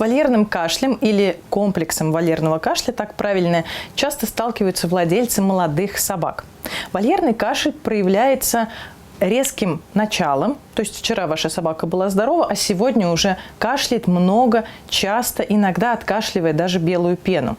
вольерным кашлем или комплексом вольерного кашля, так правильно, часто сталкиваются владельцы молодых собак. Вольерный кашель проявляется резким началом, то есть вчера ваша собака была здорова, а сегодня уже кашляет много, часто, иногда откашливая даже белую пену.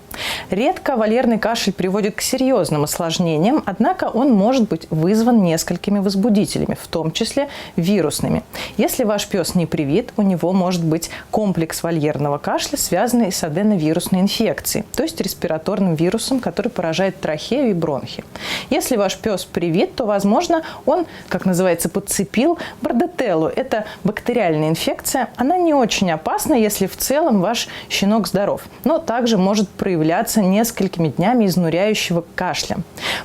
Редко вольерный кашель приводит к серьезным осложнениям, однако он может быть вызван несколькими возбудителями, в том числе вирусными. Если ваш пес не привит, у него может быть комплекс вольерного кашля, связанный с аденовирусной инфекцией, то есть респираторным вирусом, который поражает трахею и бронхи. Если ваш пес привит, то, возможно, он, как называется, подцепил бордетеллу. Это бактериальная инфекция. Она не очень опасна, если в целом ваш щенок здоров, но также может проявляться несколькими днями изнуряющего кашля.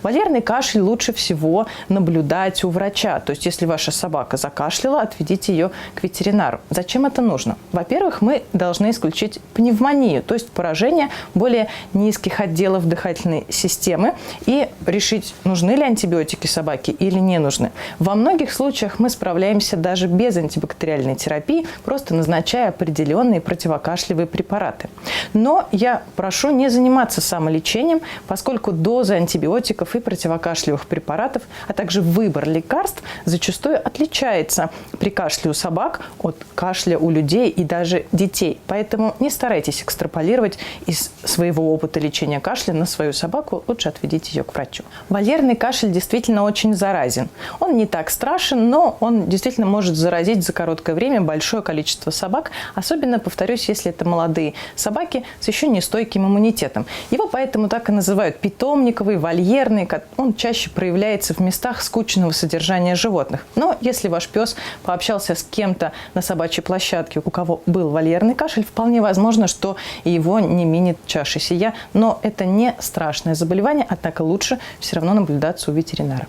Вольерный кашель лучше всего наблюдать у врача. То есть, если ваша собака закашляла, отведите ее к ветеринару. Зачем это нужно? Во-первых, мы должны исключить пневмонию, то есть поражение более низких отделов дыхательной системы, и решить, нужны ли антибиотики собаке или не нужны. Во многих случаях мы справляемся даже без антибактериальной терапии, просто назначая определенные противокашлевые препараты. Но я прошу не заниматься самолечением, поскольку доза антибиотиков и противокашлевых препаратов, а также выбор лекарств зачастую отличается при кашле у собак от кашля у людей и даже детей. Поэтому не старайтесь экстраполировать из своего опыта лечения кашля на свою собаку, лучше отведите ее к врачу. Вольерный кашель действительно очень заразен. Он не так страшен, но он действительно может заразить за короткое время большое количество собак, особенно, повторюсь, если это молодые собаки с еще не стойким иммунитетом. Его поэтому так и называют питомниковый, вольерный. Он чаще проявляется в местах скучного содержания животных. Но если ваш пес пообщался с кем-то на собачьей площадке, у кого был вольерный кашель, вполне возможно, что его не минит чаша сия. Но это не страшное заболевание, однако лучше все равно наблюдаться у ветеринара.